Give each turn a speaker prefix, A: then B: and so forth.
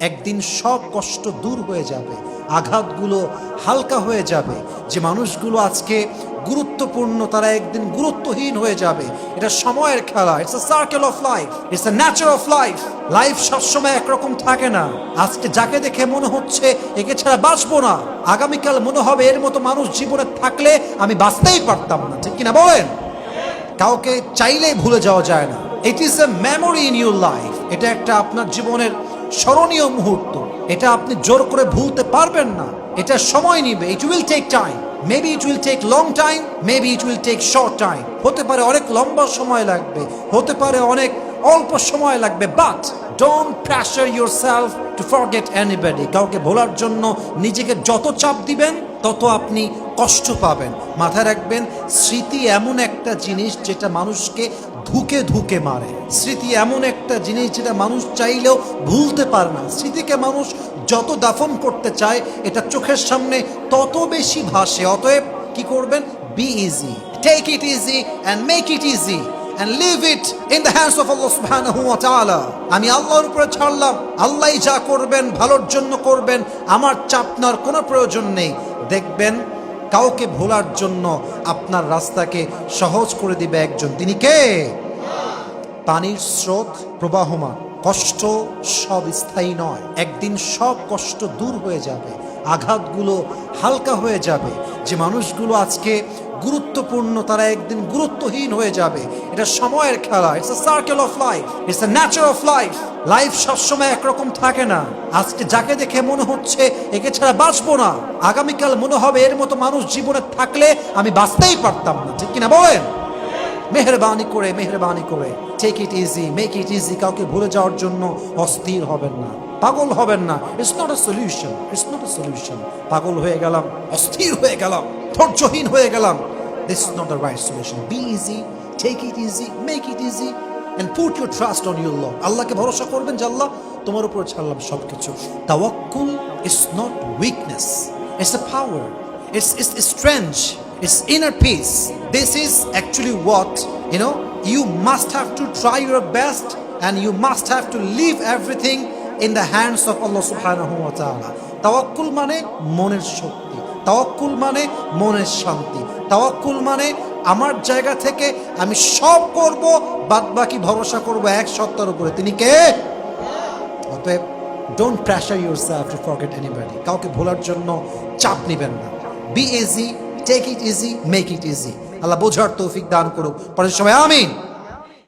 A: একদিন সব কষ্ট দূর হয়ে যাবে, আঘাতগুলো হালকা হয়ে যাবে। যে মানুষগুলো আজকে গুরুত্বপূর্ণ তারা একদিন গুরুত্বহীন হয়ে যাবে। এটা সময়ের খেলা। It's a circle of life, it's a Nature of life. Life সবসময় একরকম থাকে না। আজকে যাকে দেখে মনে হচ্ছে একে ছাড়া বাঁচবো না, আগামীকাল মনে হবে এর মতো মানুষ জীবনে থাকলে আমি বাঁচতেই পারতাম না। ঠিক কিনা বলেন? কাউকে চাইলেই ভুলে যাওয়া যায় না। It is a memory in your life. এটা একটা আপনার জীবনের স্মরণীয় মুহূর্ত। এটা আপনি জোর করে ভুলতে পারবেন না। এটা সময় নিবে। It will take time. Maybe it will take long time, maybe it will take short time. হতে পারে অনেক লম্বা সময় লাগবে, হতে পারে অনেক অল্প সময় লাগবে। But don't pressure yourself to forget anybody. কাউকে ভোলার জন্য নিজেকে যত চাপ দিবেন তত আপনি কষ্ট পাবেন। মাথায় রাখবেন, স্মৃতি এমন একটা জিনিস যেটা মানুষকে ধুকে ধুকে মারে। স্মৃতি এমন একটা জিনিস যেটা মানুষ চাইলেও ভুলতে পারে না। স্মৃতিকে মানুষ যত দাফন করতে চায় এটা চোখের সামনে তত বেশি ভাসে। অতএব কি করবেন? Be easy, take it easy and make it easy and leave it in the hands of Allah subhanahu wa ta'ala. আমি আল্লাহর উপরে ছাড়লাম, আল্লাহই যা করবেন ভালোর জন্য করবেন, আমার চাপনার কোনো প্রয়োজন নেই। দেখবেন কাউকে ভোলার জন্য আপনার রাস্তাকে সহজ করে দিবে একজন। তিনি কে? পানির স্রোত প্রবাহমান। কষ্ট সব স্থায়ী নয়। একদিন সব কষ্ট দূর হয়ে যাবে, আঘাতগুলো হালকা হয়ে যাবে। যে মানুষগুলো আজকে গুরুত্বপূর্ণ তারা একদিন গুরুত্বহীন হয়ে যাবে। এটা সময়ের খেলা। It's a circle of life, it's a Nature of life. Life সবসময় একরকম থাকে না। আজকে যাকে দেখে মনে হচ্ছে একে ছাড়া বাঁচবো না, আগামীকাল মনে হবে এর মতো মানুষ জীবনে থাকলে আমি বাঁচতেই পারতাম না। ঠিক কিনা বলেন? মেহরবানি করে take it easy, make it easy. কাউকে ভুলে যাওয়ার জন্য অস্থির হবেন না, পাগল হবেন না। It's not a solution, it's not a solution. পাগল হয়ে গেলাম, অস্থির হয়ে গেলাম, ধৈর্যহীন হয়ে গেলাম, this is not the right solution. Be easy, take it easy, make it easy and put your trust on your Lord. আল্লাহকে ভরসা করবেন যে আল্লাহ তোমার উপর ছাড়লাম সবকিছু। তাওয়াক্কুল is not weakness, it's a power, it's strength, it's inner peace. This is actually what, you must have to try your best and you must have to leave everything in the hands of Allah subhanahu wa ta'ala. তাওয়াক্কুল মানে মনের শক্তি, তাওয়াক্কুল মানে মনের শান্তি, তাওয়াক্কুল মানে আমার জায়গা থেকে আমি সব করব, বাদ বাকি ভরসা করব এক সত্তার উপরে। তিনি কে? অতএব don't pressure yourself to forget anybody. কাউকে ভোলার জন্য চাপ নেবেন না। Be easy, take it easy, make it easy. Allah বোঝার তৌফিক দান করুক। পরের সময় আমিন।